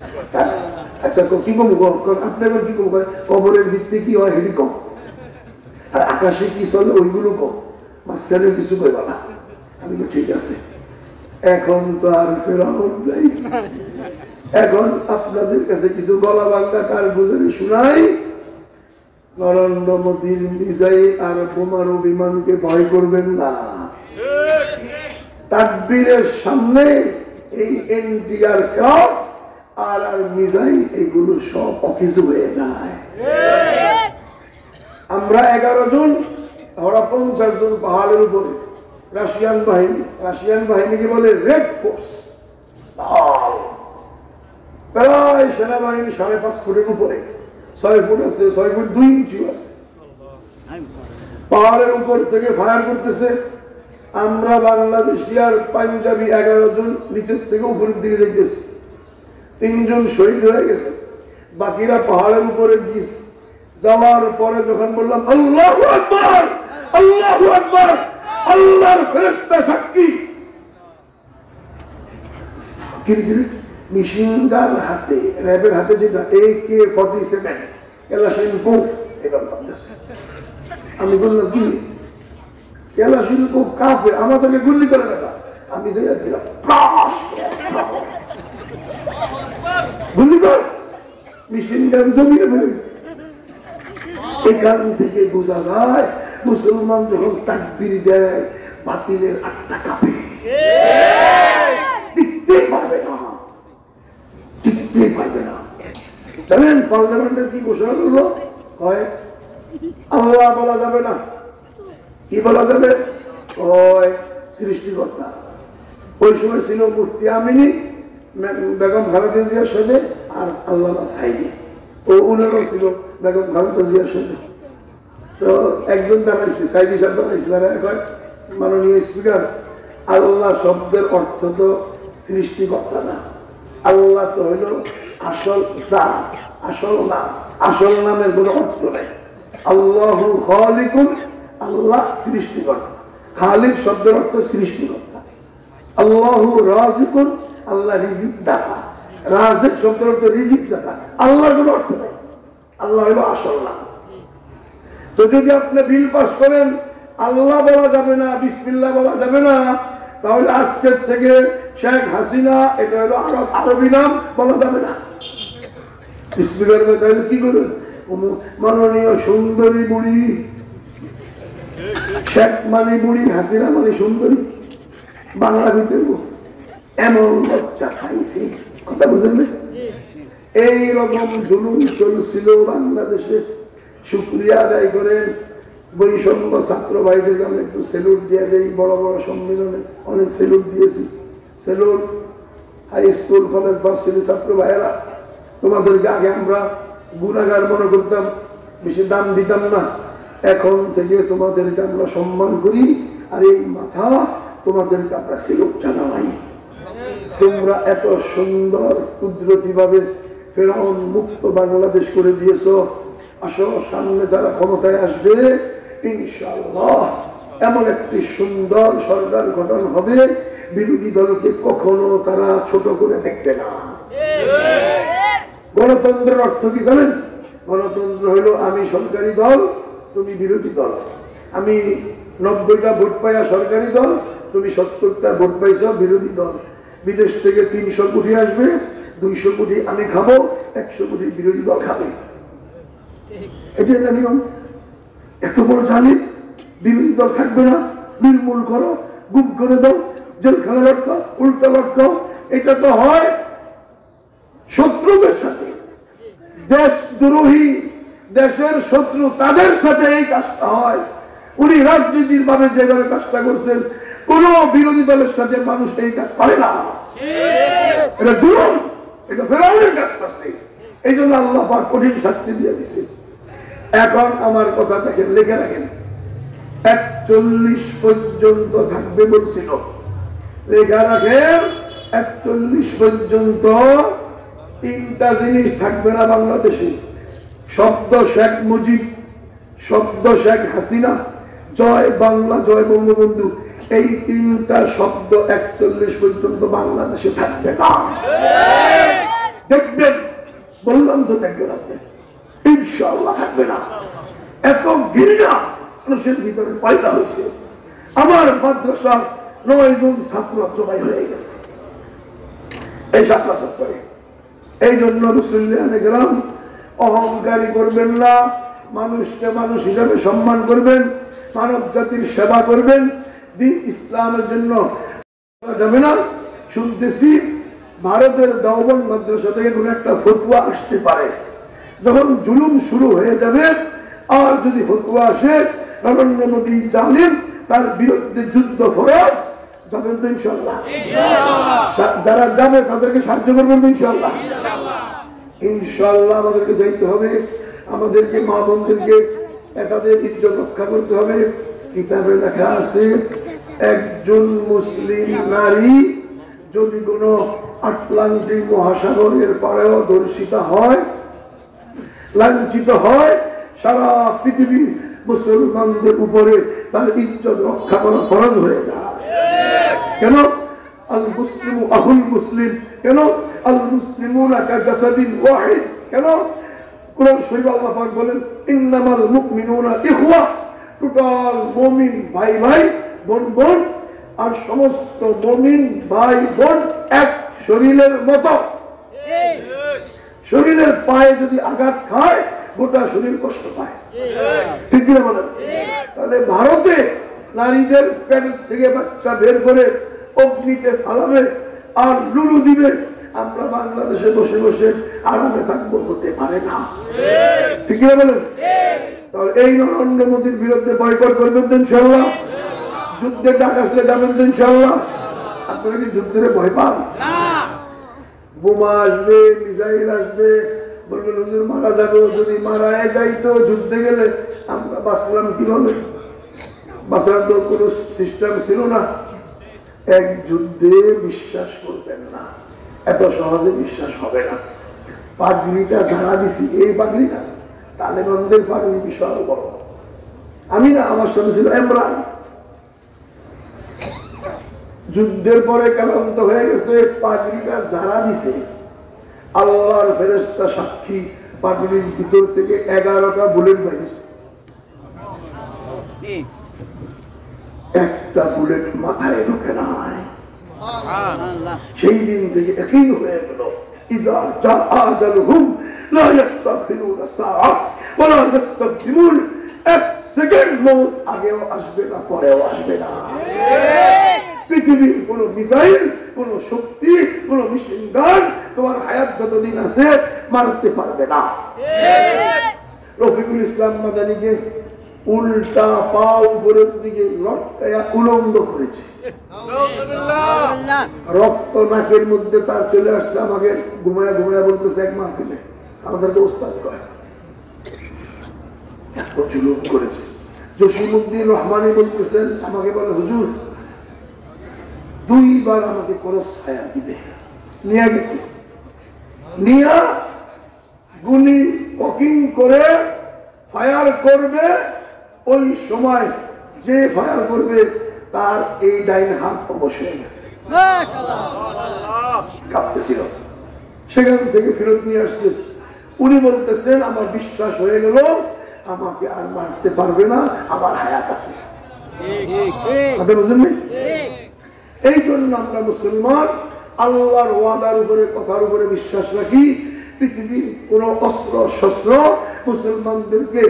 আচ্ছা কি কম আপনার কি কম কবরের ভিত্তি কি হয় হেডি কম, আর আকাশে কি চলে ওইগুলো কম, মাঝখানে কিছু কইবা না। আমি তো ঠিক আছে, এখন তো আর ফেরাউন নাই। এখন আপনাদের কাছে কিছু গলা বাংলা কার গুজরি শুনাই। নরেন্দ্র মোদীর মিসাইল আর বোমার বিমানকে ভয় করবেন না। তাকবীরের সামনে এই এনটিআর ক্রাফট আর মিসাইল এগুলো সব অকিছু হয়ে যায়। আমরা 11 জন, ওরা 50 জন পাহাড়ের উপরে। রাশিয়ান বাহিনীকে বলে রেড ফোর্স। প্রায় সেনাবাহিনী 5.5 ফুটের উপরে, 6 ফুট আছে, 6 ফুট 2 ইঞ্চি আছে। পাহাড়ের উপর থেকে ফায়ার করতেছে। আমরা বাংলাদেশি আর পাঞ্জাবি 11 জন নিচের থেকে উপরের দিকে যাইতেছি। 3 জন শহীদ হয়ে গেছে, বাকিরা পাহাড়ের উপরে গিয়েছে। যাওয়ার পরে যখন বললাম আল্লাহু আকবার, আল্লাহু আকবার, আল্লাহর ফেরেশতা সাক্ষী, মেশিন গান হাতে, র্যাবের হাতে যেটা AK-47 ক্যালাশনিকোভ, এবার ভাবতেছে। আমি বললাম কি ক্যালাশনিকোভ কাফের, আমাদেরকে গুলি করে না। আমি যাইয়া দিলাম গুলি কর, মেশিন গান জমিয়ে ফেলে গেছে। এখান থেকে বোঝা যায় মুসলমান যখন তাকবীর দেয় বাতিলের আত্মা কাঁপে, টিকতে পারবে না, টিকতে পারবে না। জানেন পার্লামেন্টের কি ঘোষণা করলো? হয় আল্লাহ বলা যাবে না, কি বলা যাবে? হয় সৃষ্টিকর্তা। ওই সময় ছিল মুফতি আমিনী, বেগম খালেদা জিয়ার সাথে, আর আল্লামা সাইদি, ও উনারও ছিল বেগম খালেদা জিয়ার সাথে। তো একজন জানাইছে, সাইদি সাহেব জানাইছিল, মাননীয় স্পিকার, আল্লাহ শব্দের অর্থ তো সৃষ্টিকর্তা না, আল্লাহ তো হইল আসল জাত, আসল নাম। আসল নামের কোনো অর্থ নাই। আল্লাহু খালিকুন, আল্লাহ সৃষ্টিকর্তা। খালিক শব্দের অর্থ সৃষ্টিকর্তা। আল্লাহু রাজিকুন, আল্লাহ রিজিক দাতা। রাজিক শব্দের অর্থ রিজিক দাতা। আল্লাহর কোনো অর্থ নাই, আল্লাহ হইল আসল নাম। তো যদি আপনি বিল পাস করেন আল্লাহ বলা যাবে না, বিসমিল্লাহ বলা যাবে না, তাহলে আজকের থেকে শেখ হাসিনা, এটা হলো আরবি নাম, বলা যাবে না। তাহলে কি করবেন? মাননীয় সুন্দরী বুড়ি, শেখ মানে বুড়ি, হাসিনা মানে সুন্দরী, বাংলা ভিতরে এমন বাচ্চা খাইছে, কথা বুঝলেন? এইরকম জুলুম চলছিল বাংলাদেশে। শুকরিয়া আদায় করেন বৈষম্য ছাত্র ভাইদের, আমি একটু সেলুট দিয়ে দেই। বড় বড় সম্মেলনে অনেক সেলুট দিয়েছি। Salute high school, college, varsity ছাত্র ভাইয়েরা, তোমাদেরকে আগে আমরা গুণাগার মনে করতাম, বেশি দাম দিতাম না। এখন থেকে তোমাদেরকে আমরা সম্মান করি, আর এই মাথা তোমাদেরকে আমরা সেলুট জানাই। তোমরা এত সুন্দর কুদরতি ভাবে ফেরাউন মুক্ত বাংলাদেশ করে দিয়েছ। আসো, সামনে যারা ক্ষমতায় আসবে ইনশাআল্লাহ এমন একটি সুন্দর সরকার গঠন হবে, বিরোধী দলকে কখনো তারা ছোট করে দেখবে না। গণতন্ত্রের অর্থ কি জানেন? গণতন্ত্র হলো আমি সরকারি দল, তুমি বিরোধী দল। আমি 90টা ভোট পাইয়া সরকারি দল, তুমি 70টা ভোট পাইছ বিরোধী দল। বিদেশ থেকে 300 কোটি আসবে, 200 কোটি আমি খাবো, 100 কোটি বিরোধী দল খাবে। এটা একটা নিয়ম। এত বড় জালিম, বিরোধী দল থাকবে না, নির্মূল করো, গুম করে দাও, জেলখানা লটকাও, উল্টা লটকাও। এটা তো হয় শত্রুদের সাথে, দেশদ্রোহী, দেশের শত্রু, তাদের সাথে এই কাজটা হয়। উনি রাজনীতির ভাবে যেভাবে কাজটা করছেন, কোন বিরোধী দলের সাথে মানুষ এই কাজ করে না। এটা জুলুম, এটা ফেরাউনের কাজ করছে। এই জন্য আল্লাহ পাক কঠিন শাস্তি দিয়ে দিছে। এখন আমার কথা দেখেন, লিখে রাখেন, 41 পর্যন্ত থাকবে বলছিল। লেখা রাখেন, 41 পর্যন্ত 3টা জিনিস থাকবে না বাংলাদেশে। শব্দ শেখ মুজিব, শব্দ শেখ হাসিনা, জয় বাংলা, জয় বঙ্গবন্ধু, এই 3টা শব্দ 41 পর্যন্ত বাংলাদেশে থাকবে না। দেখবেন, বললাম তো দেখবেন আপনি, ইনশাআল্লাহ থাকবে না। এত ঘৃণা মানুষের ভিতরে পয়দা হয়েছে। আমার মাদ্রাসার 9 জন ছাত্র জবাই হয়ে গেছে এই শাপলা চত্বরে। এই জন্য রাসূলুল্লাহ গেলাম, অহংকারী করবেন না, মানুষকে মানুষ হিসাবে সম্মান করবেন, মানব জাতির সেবা করবেন, দ্বীন ইসলামের জন্য যাবে না। শুনতেছি ভারতের দেওবন্দ মাদ্রাসা থেকে কোন একটা ফতোয়া আসতে পারে, যখন জুলুম শুরু হয়ে যাবে আর যদি ফতোয়া আসে নরেন্দ্র মোদী জালিম, তার বিরুদ্ধে যুদ্ধ ফরজ, যাবেন তো ইনশাআল্লাহ? যারা যাবে তাদেরকে সাহায্য করবেন তো ইনশাআল্লাহ? ইনশাআল্লাহ আমাদেরকে যাইতে হবে, আমাদেরকে মা বোনদেরকে তাদের ইজ্জত রক্ষা করতে হবে। কিতাবে লেখা আছে, একজন মুসলিম নারী যদি কোনো আটলান্টিক মহাসাগরের পাড়েও ধর্ষিতা হয়, লাঞ্ছিত হয়, সারা পৃথিবীর মুসলমানদের উপরে তার ইজ্জত রক্ষা করা ফরজ হয়ে যায়। কেন? আল মুসলিমু আহুল মুসলিম। কেন? আল মুসলিমুনা কাজাসাদিন ওয়াহিদ। কেন? কোরআন শরীফে আল্লাহ পাক বলেন, ইন্নামাল মুমিনুনা ইখওয়া, টোটাল মুমিন ভাই ভাই, বোন বোন, আর সমস্ত মুমিন ভাই বোন এক শরীরের মতো। শরীরের পায়ে যদি আঘাত খায় গোটা শরীর কষ্ট পায়, ঠিক কিনা বলেন? তাহলে ভারতে নারীদের পেট থেকে বাচ্চা বের করে অগ্নিতে ফালাবে আর লুলু দিবে, আমরা বাংলাদেশে বসে বসে আরামে থাকবো, হতে পারে না, ঠিক কিনা বলেন? তাহলে এই নরেন্দ্র মোদীর বিরুদ্ধে বয়কট করবেন তো ইনশাআল্লাহ? যুদ্ধে ডাক আসলে যাবেন তো ইনশাআল্লাহ? আপনারা কি যুদ্ধের ভয় পান? বোমা আসবে, মিসাইল আসবে, বলবেন হুজুর মারা যাবে, যদি মারা যাই তো যুদ্ধে গেলে আমরা বাঁচলাম কিভাবে? বাঁচার তো কোনো সিস্টেম ছিল না। এক যুদ্ধে বিশ্বাস করবেন না, এত সহজে বিশ্বাস হবে না। পাগড়িটা যারা দিছি, এই পাগড়িটা তালেবানদের পাগড়ি, বিশাল বড়। আমি না, আমার সাথে ছিল ইমরান। যুদ্ধের পরে ক্লান্ত হয়ে গেছে, পাগড়িটা যারা দিছে, আল্লাহর ফেরেশতা সাক্ষী, পাগড়ির ভিতর থেকে 11টা বুলেট বাইরেছে, একটা বুলেট মাথায় ঢুকে নাই। সেই দিন থেকে একই হয়ে গেল, ইজা জা আজালুহুম লা ইস্তাখিরুনা সাআ ওয়া লা ইস্তাকদিমুন, এক সেকেন্ড মওত আগেও আসবে না, পরেও আসবে না। পৃথিবীর কোন মিসাইল, কোন শক্তি, কোন মেশিন গান তোমার হায়াত যতদিন আছে মারতে পারবে না। রফিকুল ইসলাম মাদানীকে উল্টা পা উপরের দিকে লটকায়া উলঙ্গ করেছে, রক্ত নাকের মধ্যে তার চলে আসছে। আমাকে ঘুমায়া ঘুমায়া বলতেছে এক মাহফিলে, আমাদেরকে ওস্তাদ করে এত জুলুম করেছে। জসিমউদ্দিন রহমানী বলতেছেন, আমাকে বলে হুজুর 2 বার আমাকে ক্রস ফায়ার দিবে, নিয়ে গেছে, নিয়া গুলি পকিং করে ফায়ার করবে, ওই সময় যে ফায়ার করবে তার এই ডাইন হাত অবশ হয়ে গেছে, কাঁপতেছিল। সেখান থেকে ফেরত নিয়ে আসছে। উনি বলতেছেন, আমার বিশ্বাস হয়ে গেল আমাকে আর মারতে পারবে না, আমার হায়াত আছে। বুঝলেন? এই জন্য আমরা মুসলমান আল্লাহর ওয়াদার উপরে, কথার উপরে বিশ্বাস রাখি। পৃথিবীর কোন অস্ত্র শস্ত্র মুসলমানদেরকে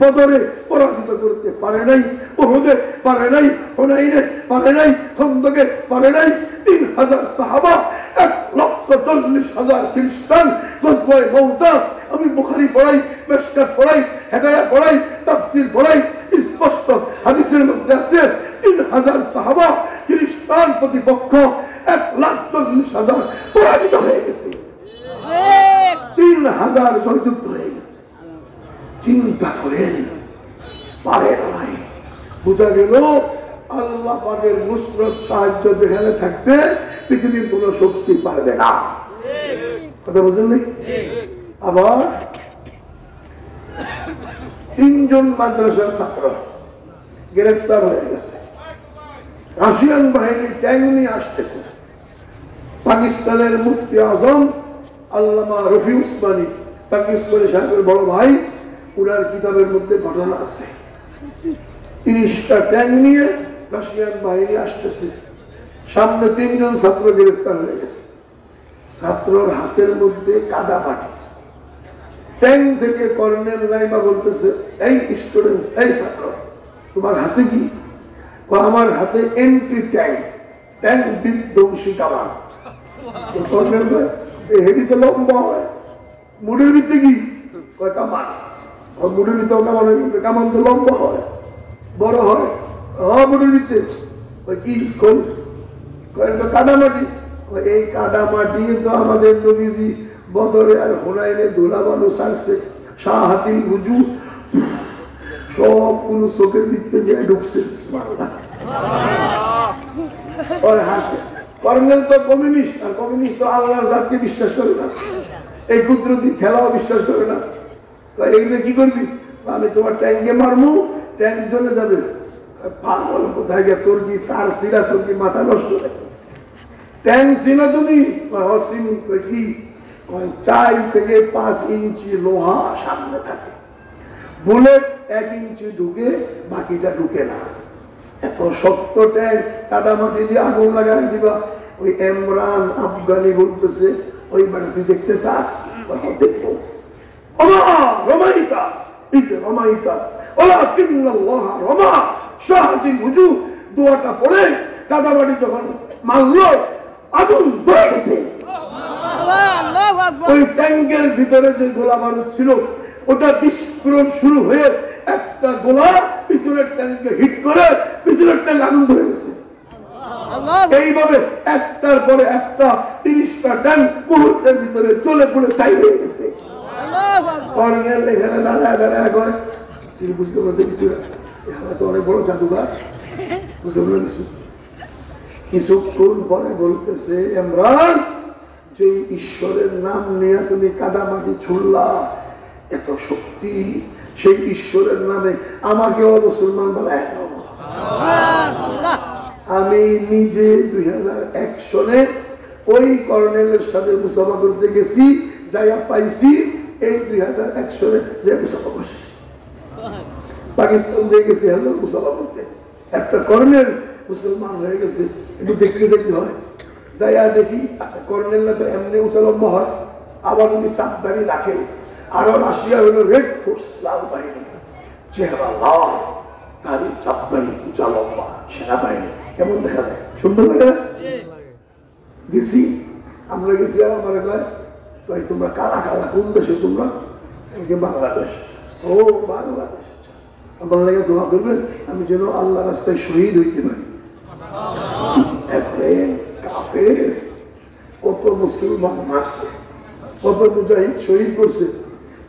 বদরে পরাজিত করতে পারে নাই, উহুদে পারে নাই, হুনাইনে পারে নাই, খন্দকে পারে নাই। 3000 সাহাবা, 1,40,000 খ্রিস্টান, গজওয়ে মুতা। আমি বুখারী পড়াই, মিশকাত পড়াই, হেদায়া পড়াই, তাফসীর পড়াই, স্পষ্ট হাদিসের মধ্যে আছে 3000 সাহাবা খ্রিস্টান প্রতিপক্ষ 1,40,000 পরাজিত হয়ে গেছে, 3000 জয়যুক্ত হয়ে গেছে। চিন্তা করেন, পারে নাই। বোঝা গেল আল্লাহ পাকের নুসরত সাহায্য যেখানে থাকবে পৃথিবীর কোন শক্তি পারবে না। কথা বুঝলেন? আবার 3 জন মাদ্রাসার ছাত্র গ্রেফতার হয়ে গেছে। রাশিয়ান বাহিনী ট্যাঙ্ক নিয়ে আসতেছে। পাকিস্তানের মুফতি আজম আল্লামা রফি উসমানী, তাকি উসমানী সাহেবের বড় ভাই, উনার কিতাবের মধ্যে ঘটনা আছে। 30টা ট্যাঙ্ক নিয়ে রাশিয়ান বাহিনী আসতেছে, সামনে 3 জন ছাত্র গ্রেফতার হয়ে গেছে। ছাত্রর হাতের মধ্যে কাদা মাটি। ট্যাঙ্ক থেকে কর্নেল নাইমা বলতেছে, এই স্টুডেন্ট, এই ছাত্র, তোমার হাতে কি? আমার হাতে এন্টি ট্যাঙ্ক, ট্যাঙ্ক বিধ্বংসী কামান। কর্নেল ভাই, হেডি তো লম্বা হয়, মুডের ভিত্তি কি? কয় কামান। মুডের ভিতরে কামান হয়, কামান তো লম্বা হয়, বড় হয়। মুডের ভিত্তি কি কোন? তো কাদা মাটি। এই কাদা মাটি তো আমাদের নবীজি বদরে আর হোনাইনে ধুলা বালু ছাড়ছে, শাহাতিল বুজু সবগুলো চোখের ভিত্তে যে ঢুকছে। হাসে। কর্নেল তো কমিউনিস্ট, আর কমিউনিস্ট তো আল্লাহর জাতকে বিশ্বাস করে না, এই কুদরতি খেলাও বিশ্বাস করে না। এগুলো কি করবি? আমি তোমার ট্যাঙ্কে মারবো, ট্যাঙ্ক জ্বলে যাবে। পাগল কোথায় গিয়ে, তোর কি তার সিরা, তোর কি মাথা নষ্ট থাকে? ট্যাঙ্ক সিনা তুমি কি 4 থেকে 5 ইঞ্চি লোহা সামনে থাকে, বুলেট 1 ইঞ্চি ঢুকে, বাকিটা ঢুকে না। এত শক্ত ট্যাঙ্ক, কাদা মাটি দিয়ে আগুন লাগাই দিবা। ওই ইমরান আফগানি বলতেছে, ওই বাড়ি তুই দেখতে চাস? দেখবো। রমাইতা রমাইতা ওলা কিন্নাল্লাহ রমা শাহাতিল বুজু দোয়াটা পড়ে কাদা মাটি যখন মারলো, আগুন ধরে গেছে। ওই ট্যাঙ্কের ভিতরে যে গোলা বারুদ ছিল, ওটা বিস্ফোরণ শুরু হয়ে একটা গোলা পিছনের ট্যাঙ্কে হিট করে পিছনের ট্যাঙ্ক আগুন ধরে গেছে। এইভাবে একটার পরে একটা 30টা ট্যাঙ্ক মুহূর্তের ভিতরে চলে পড়ে ছাই হয়ে গেছে। কর্নেল এখানে দাঁড়ায় দাঁড়ায় কয়, তিনি বুঝতে পারতে কিছু তো অনেক বড় জাদুঘর, বুঝতে পারলেন কিছু। কিছুক্ষণ পরে বলতেছে, ইমরান, যে ঈশ্বরের নাম নিয়ে তুমি কাদা মাটি ছুড়লা, এত শক্তি, সেই ঈশ্বরের নামে আমাকেও মুসলমান বানায় দাও। আমি নিজে 2001 সনে ওই কর্নেলের সাথে মুসাফা করতে গেছি, যাইয়া পাইছি এই 2001 সনে যে মুসাফা করছি। পাকিস্তান দিয়ে গেছি হ্যালো মুসাফা করতে, একটা কর্নেল মুসলমান হয়ে গেছে, একটু দেখতে দেখতে হয়। যাইয়া দেখি, আচ্ছা কর্নেলরা তো এমনি উঁচা লম্বা হয়, আবার যদি চাপদারি রাখে। আরো রাশিয়া হলো রেড ফোর্স, লাল বাহিনী, চেহারা লাল, দাড়ি চাপদারি, উঁচা লম্বা সেনাবাহিনী, কেমন দেখা যায়? সুন্দর লাগে না? গেছি, আমরা গেছি, আর আমার কয়, তাই তোমরা কালা কালা, কোন দেশে তোমরা? বাংলাদেশ। ও বাংলাদেশ, আমার লাগে দোয়া করবেন আমি যেন আল্লাহ রাস্তায় শহীদ হইতে পারি। কত মুসলমান মারছে, কত মুজাহিদ শহীদ করছে,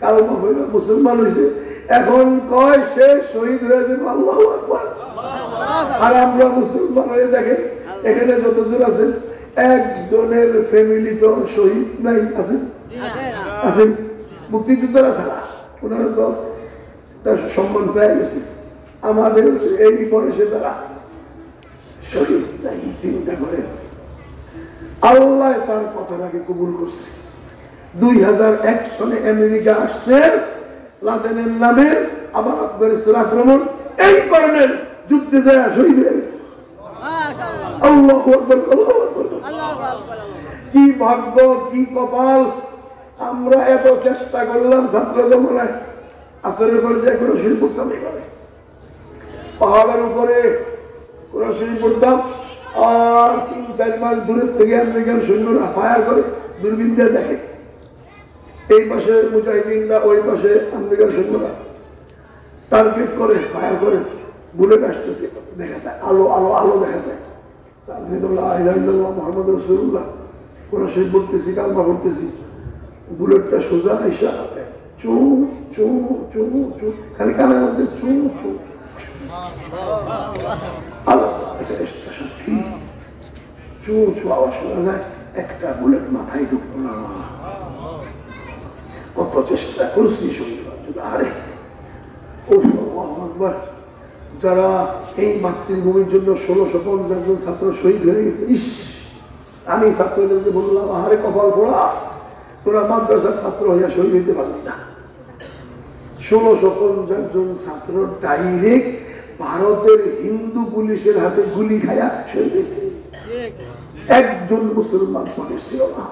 কালমা হইল মুসলমান হয়েছে, এখন কয় সে শহীদ হয়ে যাবে। আল্লাহু আকবার। আর আমরা মুসলমান হয়ে দেখেন, এখানে যতজন আছেন, একজনের ফ্যামিলি তো শহীদ নাই, আছেন আছেন মুক্তিযোদ্ধারা ছাড়া, ওনারা তো সম্মান পেয়ে গেছে। আমাদের এই বয়সে যারা শহীদ নাই, চিন্তা করেন। আল্লাহ তার কথাটাকে কবুল করছে। 2001 সনে আমেরিকা আসছে লাদেনের নামে, আবার আফগানিস্তান আক্রমণ, এই কর্নেল যুদ্ধে যায় শহীদ হয়ে গেছে। আল্লাহু আকবার, আল্লাহু আকবার। কি ভাগ্য, কি কপাল। আমরা এত চেষ্টা করলাম ছাত্র জমানায়, আসরের পরে যে কোনো শরীর পড়তাম, এইভাবে পাহাড়ের উপরে কোনো শরীর পড়তাম, আর 3-4 মাইল দূরের থেকে আমেরিকান সৈন্যরা ফায়ার করে, দূরবীন দিয়ে দেখে, এই পাশে মুজাহিদিনরা, ওই পাশে আমেরিকান সৈন্যরা টার্গেট করে ফায়ার করে, বুলেট আসতেছে, দেখা যায় আলো আলো আলো দেখা যায়। মোহাম্মদ রসুল্লাহ কোনো শরীর পড়তেছি, কালমা পড়তেছি, বুলেটটা সোজা আইসা চু চু চু চু, খালি কানের মধ্যে চু চু, চু চু আওয়াজ শোনা যায়, একটা বুলেট মাথায় ঢুকতো না। কত চেষ্টা করছি আরে যারা এই মাতৃভূমির জন্য 1650 জন ছাত্র শহীদ হয়ে গেছে। ইস, আমি ছাত্রদেরকে বললাম, আহারে কপাল পোড়া, তোরা মাদ্রাসার ছাত্র হইয়া শহীদ হইতে পারলি না। 1650 জন ছাত্র ডাইরেক্ট ভারতের হিন্দু পুলিশের হাতে গুলি খায়া শহীদ হয়েছে। একজন মুসলমান পুলিশ ছিল না,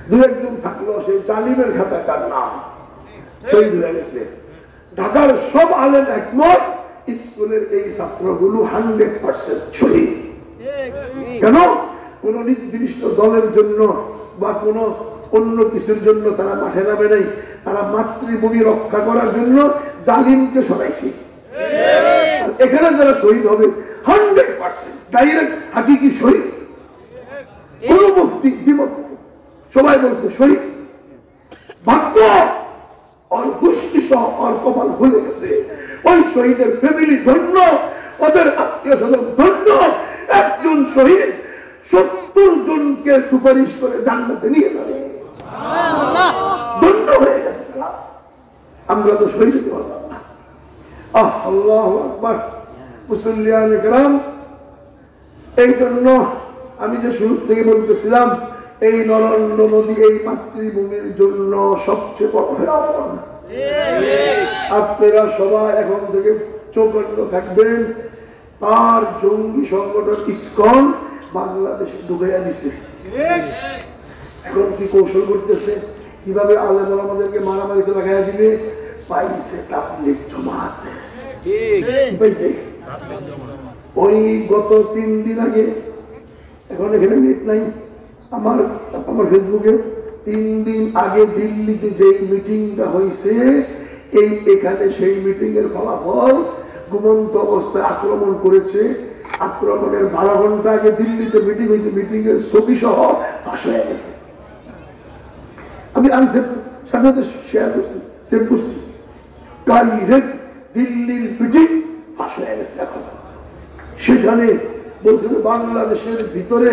দু একজন থাকলো সেই জালিমের খাতায় তার নাম, শহীদ হয়ে গেছে। ঢাকার সব আলেম একমত স্কুলের এই ছাত্রগুলো 100% শহীদ। কেন? কোন নির্দিষ্ট দলের জন্য বা কোন অন্য কিছুর জন্য তারা মাঠে নামে নাই, তারা মাতৃভূমি রক্ষা করার জন্য জালিমকে সরাইছে। এখানে যারা শহীদ হবে 100% ডাইরেক্ট হাকিকি শহীদ, কোন মুক্তি দ্বিমত নেই, সবাই বলছে শহীদ। ভাগ্য আর পুষ্টি সহ আর কপাল ভুলে গেছে। ওই শহীদের ফ্যামিলি ধন্য, ওদের আত্মীয় স্বজন ধন্য। একজন শহীদ 70 জনকে সুপারিশ করে জান্নাতে নিয়ে যাবে, ধন্য হয়ে গেছে। আমরা তো শহীদ হতে পারলাম না। আল্লাহু আকবার। মুসল্লিয়ান কিরাম, এই জন্য আমি যে শুরু থেকে বলতেছিলাম এই নরেন্দ্র মোদী এই মাতৃভূমির জন্য সবচেয়ে বড় ফেরাউন। আপনারা সবাই এখন থেকে চৌকন্ন থাকবেন, তার জঙ্গি সংগঠন ইসকন বাংলাদেশে ঢুকাইয়া দিছে। এখন কি কৌশল করতেছে, কিভাবে আলেম ওলামাদেরকে মারামারিতে লাগাইয়া দিবে? পাইছে তাবলীগ জামাত। পাইছে ওই গত 3 দিন আগে, এখন এখানে নেট নাই আমার ফেসবুকে, 3 দিন আগে দিল্লিতে যে মিটিংটা হয়েছে, এখানে সেই মিটিং এর ফলাফল ঘুমন্ত অবস্থায় আক্রমণ করেছে। আক্রমণের 12 ঘন্টা আগে দিল্লিতে মিটিং হয়েছে, মিটিং এর ছবি সহ ফাঁস হয়ে গেছে। আমি সাথে সাথে শেয়ার করছি, সেভ করছি। ডাইরেক্ট দিল্লির মিটিং ফাঁস হয়ে গেছে। এখন সেখানে বলছে যে বাংলাদেশের ভিতরে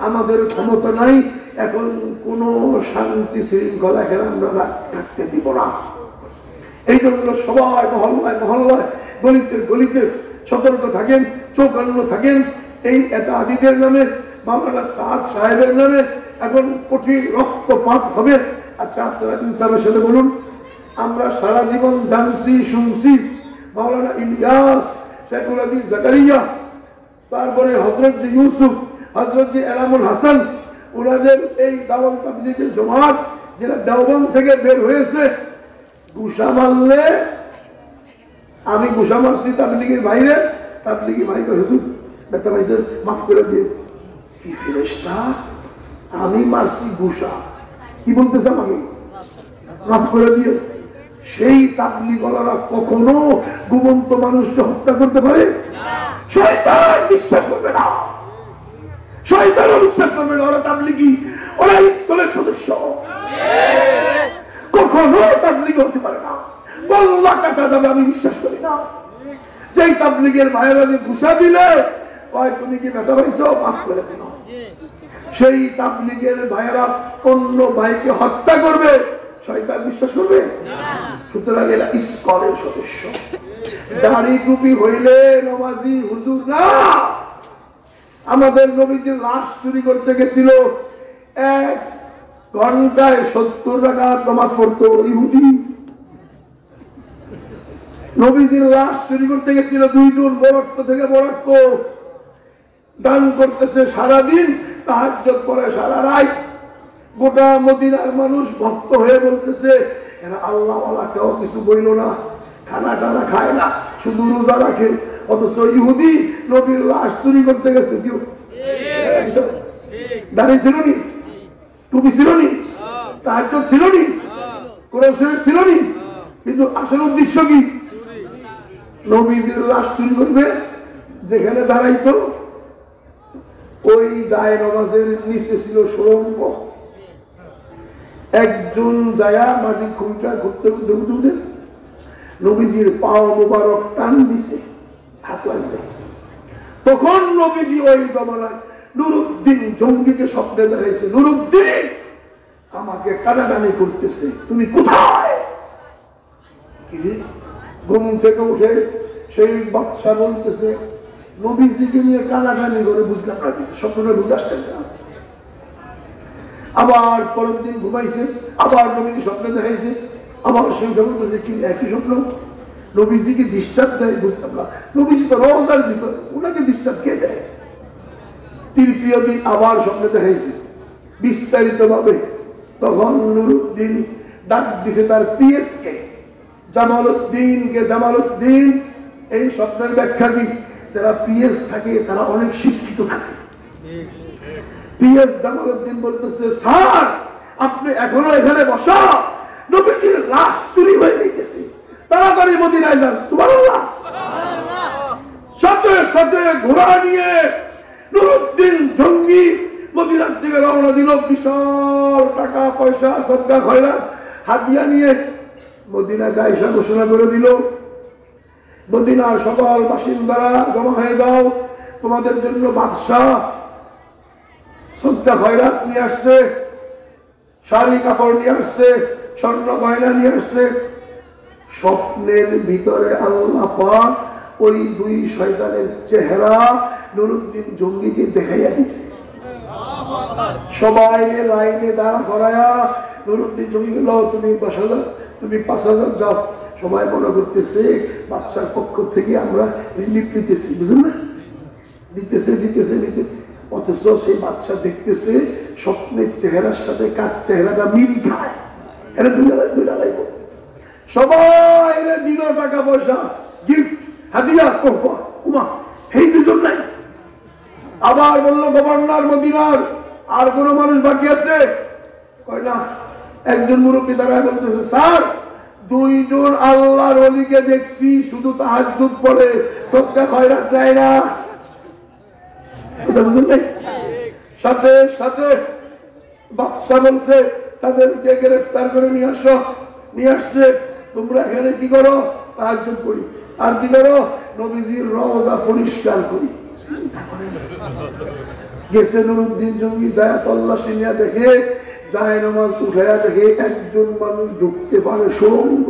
আমাদের ক্ষমতা নাই, এখন কোন শান্তি শৃঙ্খলা এখানে আমরা থাকতে দিব না। এই জন্য সবাই মহল্লায় মহল্লায় গলিতে গলিতে সতর্ক থাকেন, চৌকান্ন থাকেন। এই এতাদিদের নামে, মাওলানা সাদ সাহেবের নামে এখন কঠিন রক্তপাত হবে। আচ্ছা, আপনারা ইনসাফের সাথে বলুন, আমরা সারা জীবন জানছি শুনছি মাওলানা ইলিয়াস, শেখুল হাদিস জাকারিয়া, তারপরে হযরত জি ইউসুফ, হযরত জি এনামুল হাসান, ওনাদের এই দাওয়াত তাবলীগের জামাত যেটা দেওবন্দ থেকে বের হয়েছে, গুসা মারলে, আমি গুসা মারছি তাবলীগের বাইরে, তাবলীগি ভাই হুজুর ব্যথা পাইছে মাফ করে দিয়ে, কি ফেরেশতা, আমি মারছি গুসা, কি বলতেছে আমাকে মাফ করে দিয়ে? সেই তাবলীগওয়ালারা কখনো ঘুমন্ত মানুষকে হত্যা করতে পারে? শয়তান বিশ্বাস করবে না, শয়তানও বিশ্বাস করবে না। ওরা তাবলীগী, ওরা ইসকনের সদস্য, কখনো তাবলীগী হতে পারে না। বল্লা কাটা যাবে, আমি বিশ্বাস করি না। যেই তাবলীগের ভাইয়েরা ঘুষা দিলে তুমি কি ব্যথা পাইছো, মাফ করে দিল, সেই তাবলীগের ভাইয়েরা অন্য ভাইকে হত্যা করবে, শয়তান বিশ্বাস করবে? সুতরাং এরা ইসকনের সদস্য। দাড়ি টুপি হইলে নমাজি হুজুর না। আমাদের নবীজির লাশ চুরি করতে গেছিল, 1 ঘন্টায় 70 রাকাত নামাজ পড়তো ইহুদি। নবীজির লাশ চুরি করতে গেছিল 2 জন, বরাক্ত থেকে বরাক্ত, দান করতেছে সারাদিন, তাহাজ্জুদ পড়ে সারা রাত। গোটা মদিনার মানুষ ভক্ত হয়ে বলতেছে এরা আল্লাহ ওয়ালা, কেউ কিছু বইল না, খানা টানা খায় না, শুধু রোজা রাখে। অথচ ইহুদি নবীর লাশ চুরি করতে গেছে। দাঁড়িয়ে ছিল নি, টুপি ছিল নি, তাহাজ্জুদ ছিল নি, কোরআন শরীফ ছিল নি, কিন্তু আসল উদ্দেশ্য কি? নবীজির লাশ চুরি করবে। যেখানে দাঁড়াইতো ওই যায় নামাজের নিচে ছিল সুড়ঙ্গ। একজন যায়া মাটি খুঁটা ঘুরতে ঘুরতে ঘুরতে নবীজির পাও মোবারক টান দিছে, হাত লাগছে। তখন নবীজি ওই জমানায় নুরুদ্দিন জঙ্গিকে স্বপ্নে দেখাইছে, নুরুদ্দিন আমাকে টানাটানি করতেছে, তুমি কোথায়? ঘুম থেকে উঠে সেই বাদশা বলতেছে নবীজিকে নিয়ে টানাটানি করে, বুঝলাম না কিছু, স্বপ্নটা বুঝে আসতেন না। আবার পরের দিন ঘুমাইছে, আবার নবীজি স্বপ্নে দেখাইছে, আবার সেই বলতেছে কি একই স্বপ্ন। নবীজিকে ডিস্টার্ব দেয় বুঝতাম না, নবীজি তো রোজার ভিতরে, ওনাকে ডিস্টার্ব কে দেয়? তৃতীয় দিন আবার স্বপ্নে দেখাইছে বিস্তারিত ভাবে। তখন নুরুদ্দিন ডাক দিছে তার পিএস কে, জামালউদ্দিনকে। জামালউদ্দিন, এই স্বপ্নের ব্যাখ্যা কি? যারা পিএস থাকে তারা অনেক শিক্ষিত থাকে। পিএস জামালউদ্দিন বলতেছে, স্যার আপনি এখনো এখানে বসা, নবীজির লাশ চুরি হয়ে যাইতেছে, তাড়াতাড়ি মদিনায় যান। সুবহানাল্লাহ। সাথে সাথে ঘোড়া নিয়ে নুরুদ্দিন জঙ্গি মদিনার দিকে রওনা দিল। বিশাল টাকা পয়সা, সদকা খয়রাত, হাদিয়া নিয়ে মদিনা গায়সা ঘোষণা করে দিল, মদিনার সকল বাসিন্দারা জমা হয়ে যাও, তোমাদের জন্য বাদশাহ সদকা খয়রাত নিয়ে আসছে, শাড়ি কাপড় নিয়ে আসছে, স্বর্ণ গয়না নিয়ে আসছে। স্বপ্নের ভিতরে আল্লাহ পাক ওই দুই শয়তানের চেহারা নুরুদ্দিন জঙ্গিকে দেখাইয়া দিছে। সবাই লাইনে দাঁড়া করায়া নুরুদ্দিন জঙ্গি গেল, তুমি 10,000, তুমি 5,000 যাও। সবাই মনে করতেছে বাদশার পক্ষ থেকে আমরা রিলিফ নিতেছি, বুঝলেন না? দিতেছে দিতেছে দিতে, অথচ সেই বাদশা দেখতেছে স্বপ্নের চেহারার সাথে কার চেহারাটা মিল খায়। এটা দুইটা লাগব। সবাই দিল টাকা পয়সা, গিফট, হাদিয়া, তোহফা, উমা, এই দুজন নাই। আবার বললো গভর্নর মদিনার, আর কোন মানুষ বাকি আছে? কয় না। একজন মুরব্বী দাঁড়ায় বলতেছে, স্যার 2 জন আল্লাহর ওলিকে দেখছি শুধু তাহাজ্জুদ পড়ে, সদকা খয়রাত দেয় না। সাথে সাথে বাদশা বলছে তাদেরকে গ্রেফতার করে নিয়ে আসো। নিয়ে আসছে, তোমরা এখানে কি করো? তাহাজ্জুদ পড়ি। আর কি করো? নবীজির রওজা পরিষ্কার করি। গেছে নুরুদ্দিন জঙ্গি, যায় তল্লাশি নিয়ে দেখে, যায় নামাজ উঠাইয়া দেখে একজন মানুষ ঢুকতে পারে সুড়ঙ্গ।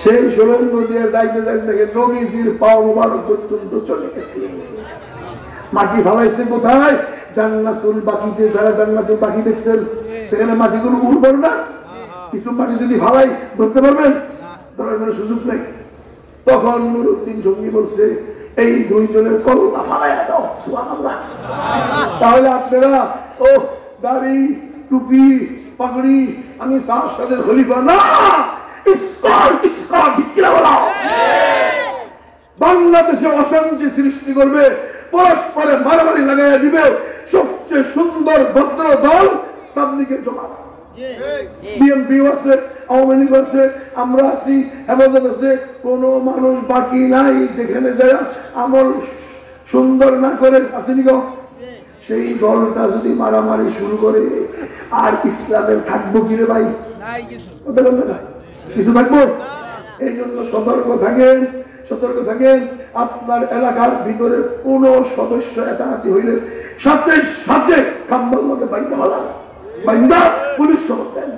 সেই সুড়ঙ্গ দিয়ে যাইতে যাইতে দেখে নবীজির পা মোবারক পর্যন্ত চলে গেছে। মাটি ফালাইছে কোথায়? জান্নাতুল বাকিতে। যারা জান্নাতুল বাকি দেখছেন সেখানে মাটিগুলো উর্বর না? কিছু মাটি যদি ফালাই ধরতে পারবেন? ধরার কোনো সুযোগ নেই। তখন নুরুদ্দিন জঙ্গি বলছে, এই 2 জনের কলমা ফালাইয়া দাও। সুবহানাল্লাহ। তাহলে আপনারা ও দাড়ি, টুপি, পাগড়ি, আমি শাহের খলিফা না, বাংলাদেশে অশান্তি সৃষ্টি করবে, পরস্পরে মারামারি লাগাইয়া দিবে, সবচেয়ে সুন্দর ভদ্র দল তাবলীগের জামাত। বিএনপি আছে, আওয়ামী লীগ আছে, আমরা আছি, হেফাজত আছে, কোন মানুষ বাকি নাই যেখানে যায় আমল সুন্দর না করে। আসেনি গো? সেই দলটা যদি মারামারি শুরু করে, আর ইসলামের থাকবো কিরে ভাই? কিছু থাকবো? এই জন্য সতর্ক থাকেন, সতর্ক থাকেন। আপনার এলাকার ভিতরে কোন সদস্য এতাহাতি হইলে সাথে সাথে খাম্বার লোকে বাইন্দা হলাম, বাইন্দা পুলিশ খবর দেন।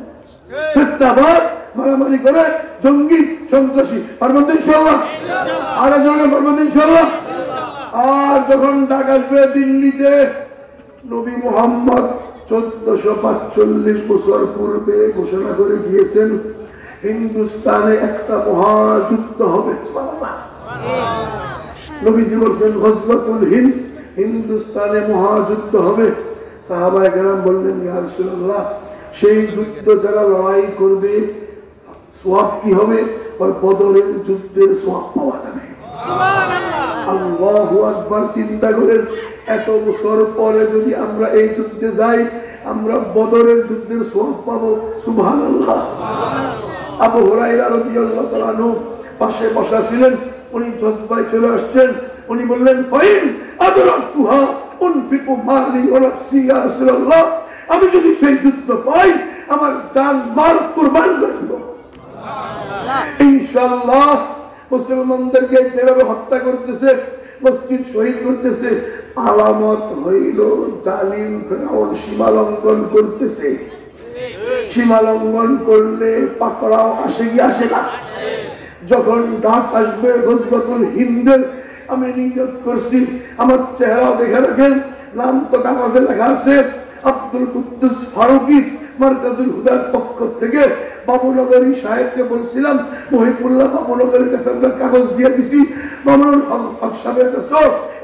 মারামারি করে জঙ্গি সন্ত্রাসী পারবেন তো ইনশাআল্লাহ? আর একজনকে পারবেন তো ইনশাআল্লাহ? আর যখন ডাক আসবে দিল্লিতে, নবী মুহাম্মদ 1445 বছর পূর্বে ঘোষণা করে গিয়েছেন হিন্দুস্তানে একটা মহাযুদ্ধ হবে। নবীজি বলছেন গজওয়াতুল হিন্দ, হিন্দুস্তানে মহাযুদ্ধ হবে। সাহাবায়ে কেরাম বললেন, ইয়া রাসূলুল্লাহ, সেই যুদ্ধ যারা লড়াই করবে সওয়াব কি হবে? ওই বদরের যুদ্ধের সওয়াব পাওয়া যাবে। আল্লাহু আকবার। চিন্তা করেন, এত বছর পরে যদি আমরা এই যুদ্ধে যাই, আমরা বদরের যুদ্ধের সওয়াব পাবো। সুবহানাল্লাহ। আবু হুরায়রা রাদিয়াল্লাহু তাআলা আনহু পাশে বসা ছিলেন, উনি জজবায় চলে আসছেন। উনি বললেন, ফাইন আদরাকতুহা উনফিকু মালি ওয়া নাফসি ইয়া রাসূলুল্লাহ, আমি যদি সেই যুদ্ধ পাই আমার জান মাল কুরবান করে দেব ইনশাআল্লাহ। মুসলমানদেরকে যেভাবে হত্যা করতেছে, মসজিদ শহীদ করতেছে, আলামত হইল জালিম ফেরাউন সীমা লঙ্ঘন করতেছে। সীমা লঙ্ঘন করলে পাকড়াও আসে কি আসে না? যখন ডাক আসবে গজওয়াতুল হিন্দের, আমি নিয়ত করছি, আমার চেহারা দেখে রাখেন, নাম তো কাগজে লেখা আছে, আব্দুল কুদ্দুস ফারুকী মারকাজুল হুদার পক্ষ থেকে বাবুনগরী সাহেবকে বলছিলাম, মহিবুল্লাহ বাবুনগরের কাছে আমরা কাগজ দিয়ে দিছি, মামুনুল হক সাহেবের কাছে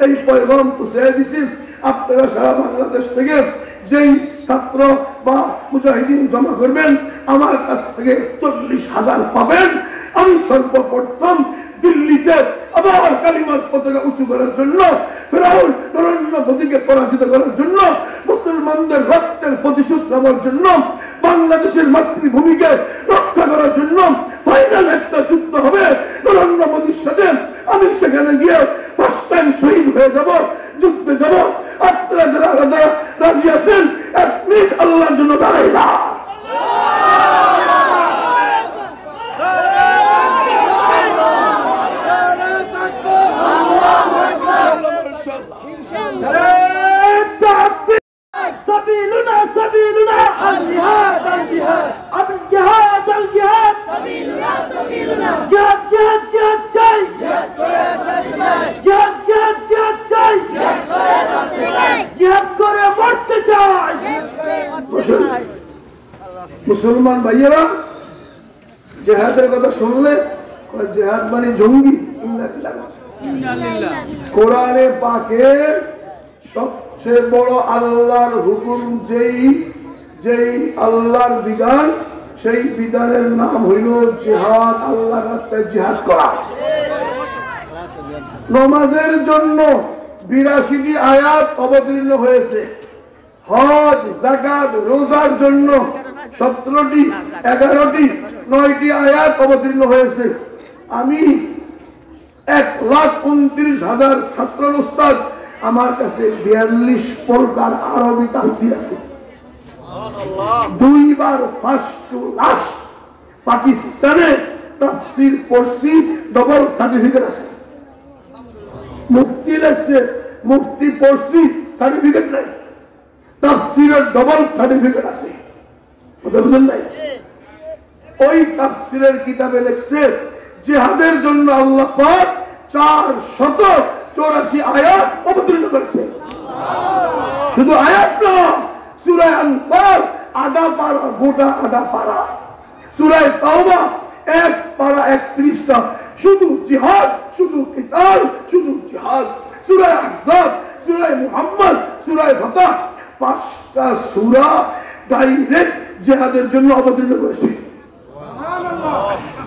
এই পয়গাম পৌঁছে দিছি, আপনারা সারা বাংলাদেশ থেকে যেই ছাত্র বা মুজাহিদিন জমা করবেন আমার কাছ থেকে 40,000 পাবেন। আমি সর্বপ্রথম দিল্লিতে আবার কালিমার পতাকা উঁচু করার জন্য, ফেরাউন নরেন্দ্র মোদীকে পরাজিত করার জন্য, মুসলমানদের রক্তের প্রতিশোধ নেওয়ার জন্য, বাংলাদেশের মাতৃভূমিকে রক্ষা করার জন্য ফাইনাল একটা যুদ্ধ হবে নরেন্দ্র মোদীর সাথে। আমি সেখানে গিয়ে ফার্স্ট টাইম শহীদ হয়ে যাব, যুদ্ধে যাব। আপনারা যারা রাজি আছেন 1 মিনিট আল্লাহর জন্য দাঁড়াই না। سبيلنا سبيلنا الجهاد الجهاد الجهاد الجهاد سبيلنا سبيلنا جهاد جهاد جهاد جاي جهاد جهاد جهاد جهاد جاي جهاد করে মরতে চাই। মুসলমান ভাইয়েরা জিহাদের কথা শুনলে জিহাদ মানে জঙ্গি। কোরআনে পাকের সবচেয়ে বড় আল্লাহর হুকুম যেই আল্লাহর বিধান, সেই বিধানের নাম হইল জিহাদ, আল্লাহর রাস্তায় জিহাদ করা। নামাজের জন্য 82টি আয়াত অবতীর্ণ হয়েছে, হজ যাকাত রোজার জন্য 17টি 11টি 9টি আয়াত অবতীর্ণ হয়েছে। আমি 1,29,000 ছাত্রের উস্তাদ, আমার কাছে 42 প্রকার আরবি তাফসীর আছে। 2 বার ফার্স্ট টু লাস্ট পাকিস্তানে তাফসীর পড়ছি, ডবল সার্টিফিকেট আছে। মুফতি লেখছে, মুফতি পড়ছি, সার্টিফিকেট নাই, তাফসীরের ডবল সার্টিফিকেট আছে। কথা বুঝেন নাই? ওই তাফসীরের কিতাবে লেখছে জিহাদের জন্য আল্লাহ পাক 484 আয়াত অবতীর্ণ করেছে। শুধু আয়াত না, সূরা আনফাল আধা পারা, গোটা আধা পারা। সূরা তাওবা 1 পারা 31টা, শুধু জিহাদ, শুধু কিতাল, শুধু জিহাদ। সূরা আহজাব, সূরা মুহাম্মদ, সূরা ফাতহ, 5টা সূরা ডাইরেক্ট জিহাদের জন্য অবতীর্ণ করেছে।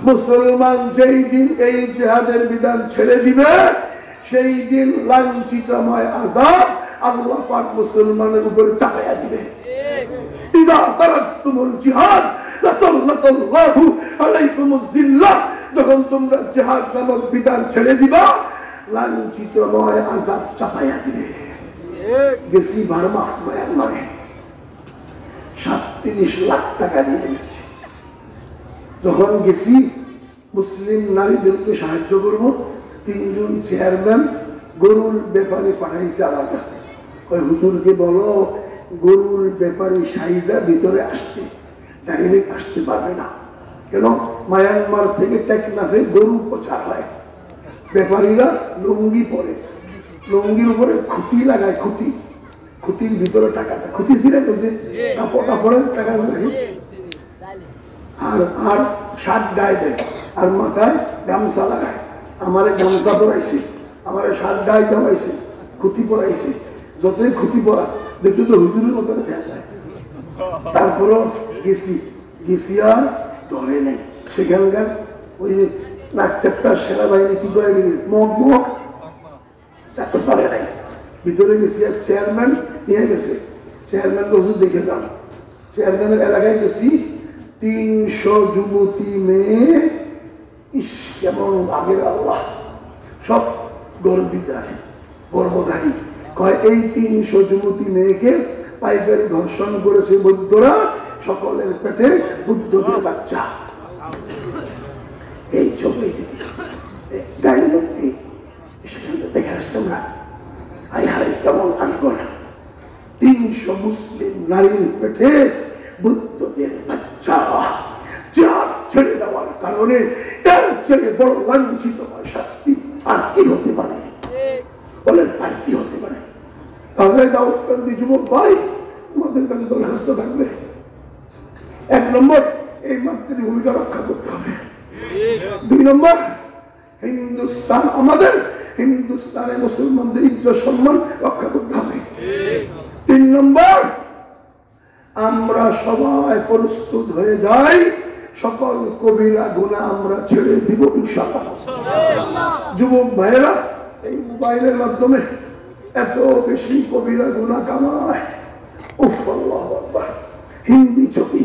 মুসলমান যেই দিন এই জিহাদের বিধান ছেড়ে দিবে, সেই দিন লাঞ্ছিতময় আযাব আল্লাহ পাক মুসলমানের উপরে চাপাইয়া দিবে। ইযা তারাকতুমুল জিহাদ লাসাল্লাতাল্লাহু আলাইকুমুজ জিল্লাহ, যখন তোমরা জিহাদ নামক বিধান ছেড়ে দিবা, লাঞ্ছিতময় আযাব চাপাইয়া দিবে। গেছি বার্মা, মায়ানমারে, 37 লাখ টাকা নিয়ে গেছি। যখন গেছি মুসলিম নারীদেরকে সাহায্য করবো, 3 জন চেয়ারম্যান গরুর ব্যাপারে পাঠাইছে আমার কাছে। ওই হুজুরকে বলো গরুর ব্যাপারে সাইজা ভিতরে আসতে, ডাইরেক্ট আসতে পারবে না। কেন? মায়ানমার থেকে টেকনাফে গরু প্রচার হয়, ব্যাপারীরা লুঙ্গি পরে, লুঙ্গির উপরে খুঁতি লাগায়, খুঁতির ভিতরে টাকা, খুঁতি ছিলেন কাপড়ের টাকা লাগে, আর শার্ট গায়ে দেয়, আর মাথায় গামছা লাগায়। আমারে গামছা পরাইছে, আমার শার্ট গায়ে দেওয়াইছে, খুঁতি পরাইছে। যতই খুঁতি পরা দেখতে তো হুজুরের মতো দেখা যায়। তারপরও গেছি আর ধরে নেই। সেখানকার ওই যে নাকচাপটার সেনাবাহিনী কি করে মগ চাকর ধরে নাই। ভিতরে গেছি, আর চেয়ারম্যান নিয়ে গেছে, চেয়ারম্যানকে হুজুর দেখে যান। চেয়ারম্যানের এলাকায় গেছি, 300 যুবতী মেয়ে, ইস কেমন আগের আল্লাহ, সব গর্ভধারী। কয় এই 300 যুবতী মেয়েকে পাইকারি ধর্ষণ করেছে বৌদ্ধরা, সকলের পেটে বুদ্ধদের বাচ্চা। এই ছবি গাড়ি দেখে আসতাম না, আই হাই কেমন আগর, 300 মুসলিম নারীর পেটে বুদ্ধদের বাচ্চা। জিহাদ ছেড়ে দেওয়ার কারণে এর চেয়ে বড় লাঞ্ছিত শাস্তি আর কি হতে পারে? বলেন আর কি হতে পারে? তাহলে দাউদকান্দি যুবক ভাই, আমাদের কাছে দরখাস্ত থাকবে। 1 নম্বর, এই মাতৃভূমিটা রক্ষা করতে হবে। 2 নম্বর, হিন্দুস্তান আমাদের, হিন্দুস্তানে মুসলমানদের ইজ্জত সম্মান রক্ষা করতে হবে। 3 নম্বর, আমরা সবাই প্রস্তুত হয়ে যাই, সকল কবিরা গুনাহ আমরা ছেড়ে দিব ইনশাআল্লাহ। যুবক ভাইয়েরা, এই মোবাইলের মাধ্যমে এত বেশি কবিরা গুনাহ কামায়, উফ আল্লাহু আকবার। হিন্দি ছবি,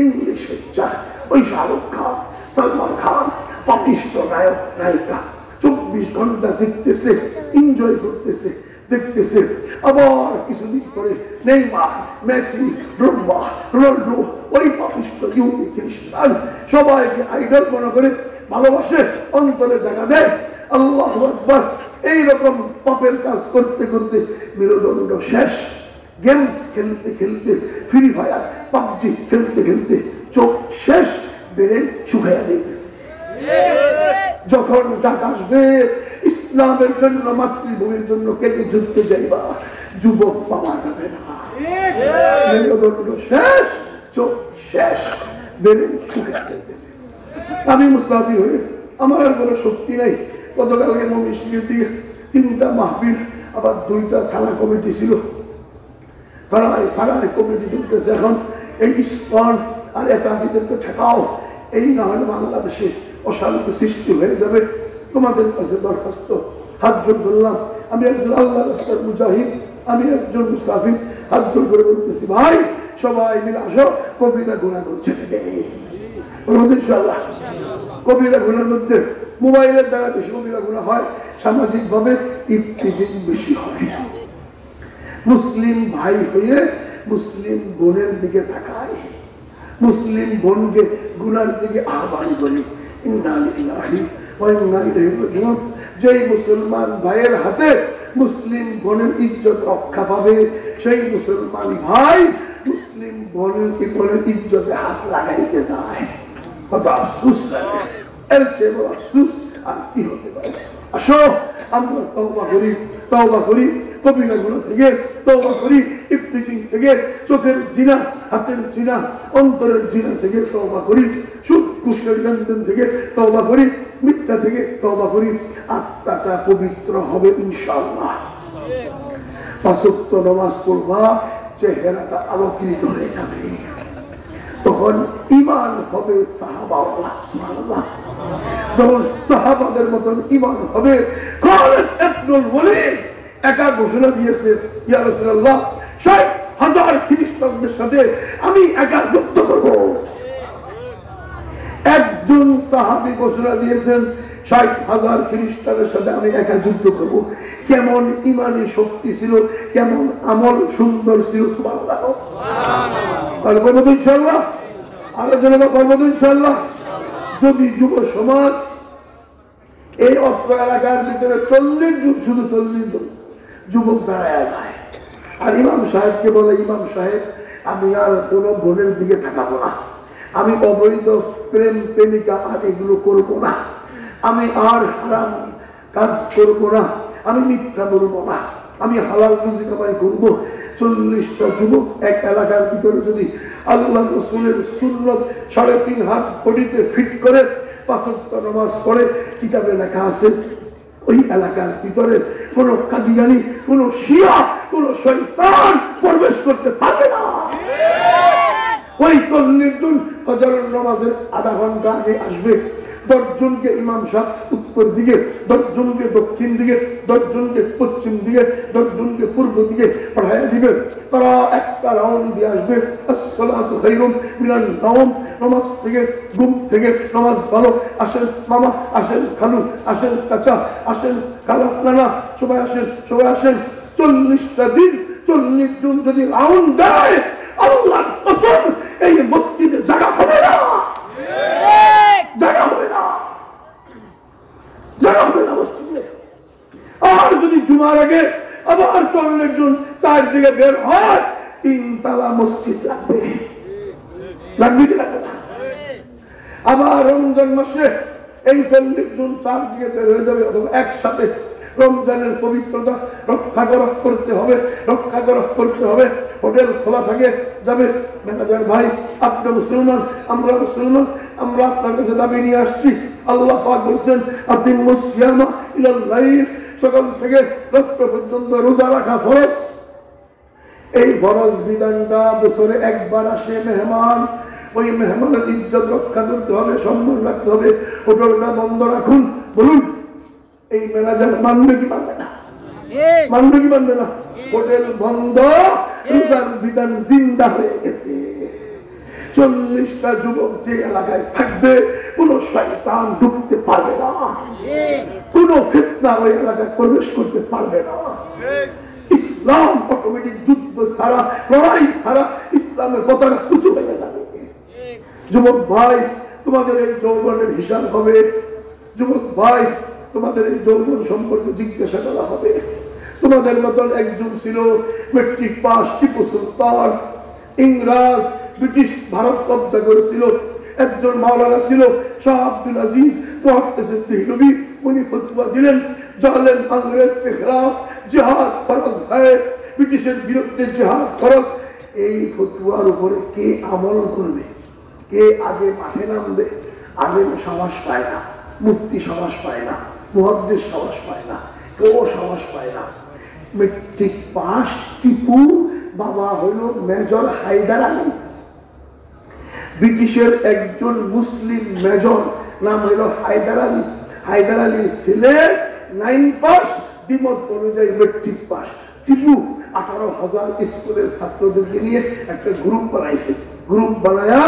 ইংলিশ পিকচার, ওই শাহরুখ খান, সলমান খান, পাকিস্ত নায়ক নায়িকা 24 ঘন্টা দেখতেছে, এনজয় করতেছে, দেখতেছে। আবার কিছুদিন পরে নেইমার, মেসি, রোনাল্ডো, রোনাল্ডো, ওই পাকিস্ত ইহুদি খ্রিস্টান সবাইকে আইডল মনে করে ভালোবাসে, অন্তরে জায়গা দেয়। আল্লাহু আকবার। এইরকম পাপের কাজ করতে করতে মেরুদণ্ড শেষ। গেমস খেলতে খেলতে, ফ্রি ফায়ার, পাবজি খেলতে খেলতে চোখ শেষ, ব্রেন শুকাইয়া যাইতেছে। যখন ডাক আসবে ইসলামের জন্য, মাতৃভূমির জন্য কেটে যুদ্ধে যাইবা, যুবক পাওয়া যাবে না। মেরুদণ্ড শেষ, চোখ শেষ, ব্রেন শুকাইয়া যাইতেছে। আমি মুসাফির হয়ে, আমার আর কোনো শক্তি নাই। গতকালকে মমিশির দিয়ে 3টা মাহফিল, আবার 2টা থানা কমিটি ছিল। থানায় কমিটি চলতেছে এখন। এই ইসলাম আর এতাদিদেরকে ঠেকাও, এই না হলে বাংলাদেশে অশান্তি সৃষ্টি হয়ে যাবে। তোমাদের কাছে দরখাস্ত, হাত জোর করলাম। আমি একজন আল্লাহ রাস্তার মুজাহিদ, আমি একজন মুসাফির, হাত জোর করে বলতেছি, ভাই সবাই মিলে আসো, কবিরা গুনাহ করছে ইনশাআল্লাহ। কবিরা গুনাহের মধ্যে মোবাইলের দ্বারা বেশি কবিরা গুনাহ হয়, সামাজিক ভাবে ইফতিজিং বেশি হয়। মুসলিম ভাই হয়ে মুসলিম বোনের দিকে তাকায়, মুসলিম বোনকে গুনার দিকে আহ্বান করি। ইন্না লিল্লাহি ওয়া ইন্না ইলাইহি রাজিউন। যেই মুসলমান ভাইয়ের হাতে মুসলিম বোনের ইজ্জত রক্ষা পাবে, সেই মুসলমান ভাই মুসলিম বোনের ইজ্জতে হাত লাগাইতে যায়। কত আফসোস লাগে, এর চেয়ে বড় আফসোস আর কি হতে পারে। আসো আমরা তওবা করি, তওবা করি কবিরা গুনাহ থেকে, তওবা করি ইফতিজিং থেকে, চোখের জিনা, হাতের জিনা, অন্তরের জিনা থেকে তওবা করি, সুদ ঘুষের লেনদেন থেকে তওবা করি, মিথ্যা থেকে তওবা করি। আত্মাটা পবিত্র হবে ইনশাআল্লাহ। 5 ওয়াক্ত নামাজ পড়বা, চেহারাটা আলোকিত হয়ে যাবে। তখন ঈমান হবে সাহাবাওয়ালা, সুবহানাল্লাহ। যখন সাহাবাদের মতন ঈমান হবে। খালিদ ইবনুল ওয়ালিদ একা ঘোষণা দিয়েছে, ইয়া রাসূলুল্লাহ 60,000 খ্রিস্টানদের সাথে আমি একা যুদ্ধ করব। একজন সাহাবী ঘোষণা দিয়েছেন, 60,000 খ্রিস্টানের সাথে আমি একা যুদ্ধ করব। কেমন ঈমানী শক্তি ছিল, কেমন আমল সুন্দর ছিল, সুবহানাল্লাহ। তাহলে বলবো ইনশাআল্লাহ, আলোচনা করবো ইনশাআল্লাহ। যদি যুব সমাজ এই অত্র এলাকার ভিতরে 40 জন, শুধু 40 জন যুবক দাঁড়ায় যায়, আর ইমাম সাহেবকে বলে, ইমাম সাহেব আমি আর কোনো বোনের দিকে তাকাবো না, আমি অবৈধ প্রেম প্রেমিকা আর এগুলো করবো না, আমি আর হারাম কাজ করবো না, আমি মিথ্যা বলবো না, আমি হালাল রুজি কামাই করবো। 40টা যুবক এক এলাকার ভিতরে যদি আল্লাহ রাসূলের সুন্নাত 3.5 হাত বডিতে ফিট করে 5 ওয়াক্ত নামাজ পড়ে, কিতাবে লেখা আছে ওই এলাকার ভিতরে কোন কাদিয়ানি, কোন শিয়া, কোন শয়তান প্রবেশ করতে পারবে না। ওই 40 জন ফজরের নামাজের আধা ঘন্টা আগে আসবে। 10 জনকে ইমাম সাহেব উত্তর দিকে, 10 জনকে দক্ষিণ দিকে, 10 জনকে পশ্চিম দিকে, 10 জনকে পূর্ব দিকে পাঠাইয়া দিবে। তারা একটা রাউন্ড দিয়ে আসবে। আসসালাতু খায়রুম মিনান নাওম, নামাজ থেকে, ঘুম থেকে নামাজ ভালো। আসেন মামা, আসেন খালু, আসেন চাচা, আসেন খালা, নানা, সবাই আসেন, সবাই আসেন। 40টা দিন 40 জন যদি রাউন্ড দেয়, আল্লাহর কসম এই মসজিদে জায়গা হবে না, জায়গা হবে না, জায়গা হবে না মসজিদে। আর যদি জুমার আগে আবার 40 জন চারদিকে বের হয়, 3 তলা মসজিদ লাগবে, লাগবে কি লাগবে না? আবার রমজান মাসে এই 40 জন চারদিকে বের হয়ে যাবে, অথবা একসাথে রমজানের পবিত্রতা রক্ষা করতে হবে, রক্ষা করতে হবে। হোটেল খোলা থাকে, যাবে ম্যানেজার ভাই আপনি মুসলমান, আমরা মুসলমান, আমরা আপনার কাছে দাবি নিয়ে আসছি। আল্লাহ পাক বলছেন আতিম্মুস সিয়ামা ইলাল লাইল, সকাল থেকে রাত্র পর্যন্ত রোজা রাখা ফরজ। এই ফরজ বিধানটা বছরে একবার আসে মেহমান, ওই মেহমানের ইজ্জত রক্ষা করতে হবে, সম্মান রাখতে হবে। হোটেলটা বন্ধ রাখুন, বলুন এই ম্যানেজার মানবে কি মানবে না? মানবে কি মানবে না? হোটেল বন্ধ, রোজার বিধান জিন্দা হয়ে গেছে। 40টা যুবক যে এলাকায় থাকবে কোন শয়তান ঢুকতে পারবে না, কোন ফিতনা ওই এলাকায় প্রবেশ করতে পারবে না। ইসলাম অটোমেটিক যুদ্ধ ছাড়া, লড়াই ছাড়া ইসলামের পতাকা উঁচু হয়ে যাবে। যুবক ভাই তোমাদের এই যৌবনের হিসাব হবে, যুবক ভাই তোমাদের এই যৌবন সম্পর্কে জিজ্ঞাসা করা হবে। তোমাদের মতন একজন ছিল মেট্রিক পাস টিপু সুলতান, ইংরেজ ব্রিটিশ ভারত কব্জা করেছিল। একজন মাওলানা ছিল শাহ আব্দুল আজিজ মুহাদ্দিস দেহলভী, উনি ফতোয়া দিলেন জালেম अंग्रेज के खिलाफ जिहाद फर्ज है, ব্রিটিশের বিরুদ্ধে জিহাদ ফরজ। এই ফতোয়ার উপরে কে আমল করবে? কে আগে মাঠে নামবে? আলেম সাহস পায় না, মুফতি সাহস পায় না, মুহাদ্দিস সাহস পায় না, কেউ সাহস পায় না। মেট্রিক পাস টিপু বাবা হইল মেজর হায়দার আলী, ব্রিটিশের একজন মুসলিম মেজর নাম হইল হায়দার আলী। হায়দার আলীর ছেলে 9 পাস, দ্বিমত অনুযায়ী মেট্রিক পাস। টিপু 18,000 স্কুলের ছাত্রদেরকে নিয়ে একটা গ্রুপ বানাইছে। গ্রুপ বানায়া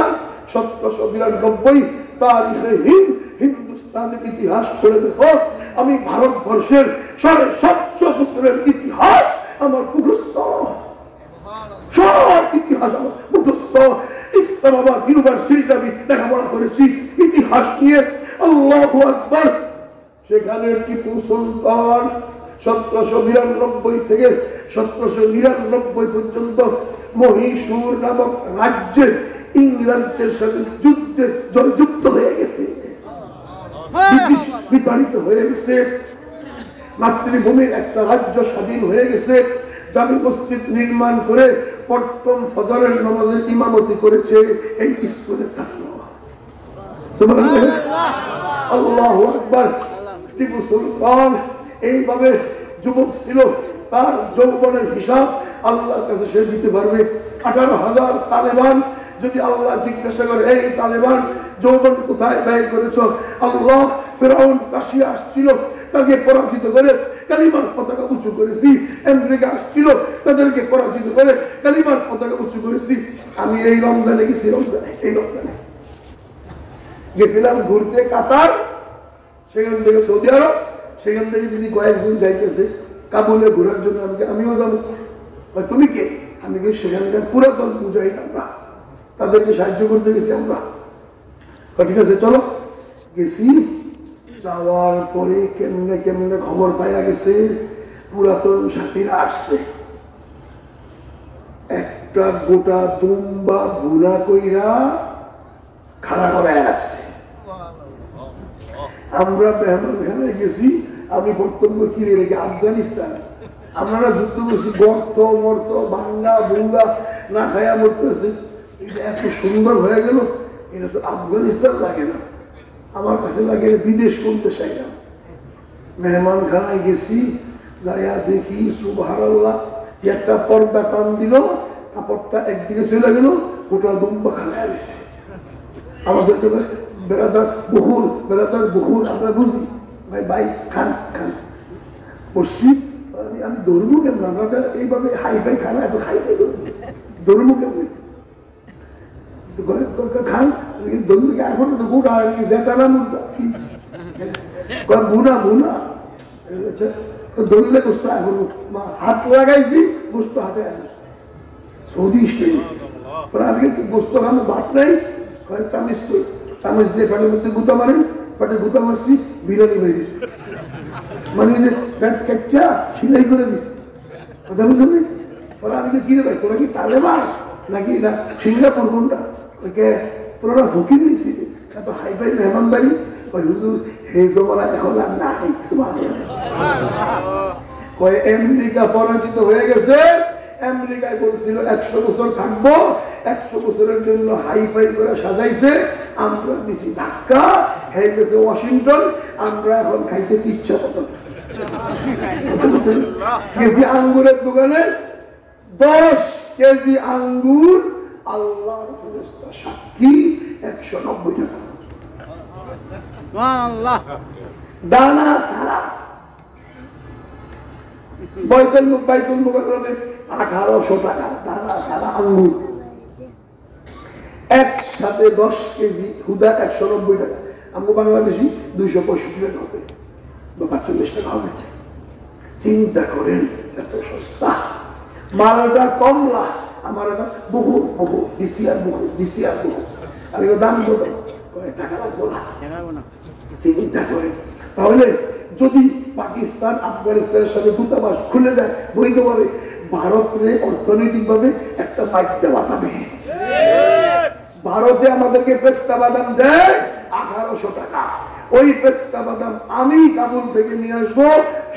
1792 তারিখে হিন্দুস্তানের ইতিহাস পড়ে দেখো, আমি ভারতবর্ষের 750 বছরের ইতিহাস আমার মুখস্থ, সব ইতিহাস আমার মুখস্থ। ইসলামাবাদ ইউনিভার্সিটিতে আমি লেখাপড়া করেছি ইতিহাস নিয়ে। আল্লাহু আকবার। সেখানে টিপু সুলতান 1792 থেকে 1799 পর্যন্ত মহীশূর নামক রাজ্যে ইংরেজদের সাথে যুদ্ধে জয়যুক্ত হয়ে গেছে, ব্রিটিশ বিতাড়িত হয়ে গেছে, মাতৃভূমির একটা রাজ্য স্বাধীন হয়ে গেছে। জামি মসজিদ নির্মাণ করে প্রথম ফজরের নামাজের ইমামতি করেছে এই স্কুলের ছাত্র। আল্লাহু আকবার। টিপু সুলতান এইভাবে যুবক ছিল, তার যৌবনের হিসাব আল্লাহর কাছে সে দিতে পারবে। 18,000 তালেবান যদি আল্লাহ জিজ্ঞাসা করে এই তালেবান যৌবন কোথায় ব্যয় করেছ? আল্লাহ ফেরাউন রাশিয়া আসছিল, তাকে পরাজিত করে কালিমার পতাকা উঁচু করেছি। আমেরিকা আসছিল, তাদেরকে পরাজিত করে কালিমার পতাকা উঁচু করেছি। আমি এই রমজানে গেছি, এই রমজানে গেছিলাম ঘুরতে কাতার, সেখান থেকে সৌদি আরব, সেখান থেকে যদি কয়েকজন যাইতেছে কাবুলে ঘোরার জন্য, আমিও যাবো। তুমি কে? আমি কি সেখানকার পুরাতন মুজাহিদ, আমরা তাদেরকে সাহায্য করতে গেছি আমরা। ঠিক আছে চলো। গেছি, যাওয়ার পরে কেমনে কেমনে খবর পাইয়া গেছে পুরাতন সাথীরা আসছে, একটা গোটা দুম্বা ভুনা কইরা খাড়া করায় রাখছে। আমরা মেহমানখানায় গেছি, আমি বক্তব্য কিনে রেখে আফগানিস্তান, আপনারা যুদ্ধ করছি, গর্ত মর্ত ভাঙ্গা ভুঙ্গা না খায়া মরতেছে। এটা এত সুন্দর হয়ে গেল, এটা তো আফগানিস্তান লাগে না, আমার কাছে লাগে বিদেশ করতে চাইলাম। মেহমানখানায় গেছি, যাইয়া দেখি সুবহানাল্লাহ, একটা পর্দা টান দিল, কাপড়টা একদিকে চলে গেল, গোটা দুম্বা খানায় আসে। আমাদের তো বেড়াদার বহুর আমরা বুঝি, ভাই ভাই খান খান বসছি। আমি ধর্ম কেমন, আমরা তো এইভাবে হাই ফাই খানা এত হাই ফাই করে ধর্ম কেমন খান ধর্ম এখন তো গোটা জেটানা মুর্দা বুনা বুনা ধরলে বসতো, এখন হাত লাগাইছি বসতো হাতে সৌদি স্টাইল। আমি বসতো খানো ভাত নাই, চামিচ কই চামচ দিয়ে পেটের মধ্যে গুতা মারেন, পেটে গুতা মারছি, বিরিয়ানি বেরিয়েছে, মানে যে প্যান্ট কেটটা সিলাই করে দিস। কথা বুঝলি? ওরা আমি তো কিনে ভাই তোরা কি তালেবান নাকি না সিঙ্গাপুর কোনটা? ওকে তোরা ফকির নিয়েছি, এত হাই ফাই মেহমানদারি। ওই হুজুর হে জমানা এখন আর না আমেরিকা পরাজিত হয়ে গেছে, আমেরিকায় বলছিল 100 বছর থাকবো, 100 বছরের জন্য হাই ফাই করে সাজাইছে, আমরা দিছি ধাক্কা, হয়ে গেছে ওয়াশিংটন, আমরা এখন খাইতেছি ইচ্ছা মতো। গেছি আঙ্গুরের দোকানে, 10 কেজি আঙ্গুর, আল্লাহর ফেরেশতা সাক্ষী, 190 টাকা। দানা সারা বাইতুল মুকাররমে 1800 টাকা দানা সারা আঙ্গুর, একসাথে 10 কেজি হুদা 190 টাকা। আমরা বাংলাদেশি 265 টাকা হবে, 45 টাকা হবে। চিন্তা করেন এত সস্তা। মালটা কমলা, আমার বহু বহু বিসিআর বহু আর দাম কত, টাকা লাগবো না। চিন্তা করেন, তাহলে যদি পাকিস্তান আফগানিস্তানের সাথে দূতাবাস খুলে যায় বৈধভাবে, ভারতের অর্থনৈতিকভাবে একটা বাচ্চা বাঁচাবে। ভারতে আমাদেরকে পেস্তা বাদাম দেয় 1800 টাকা, ওই পেস্তা বাদাম আমি কাবুল থেকে নিয়ে আসবো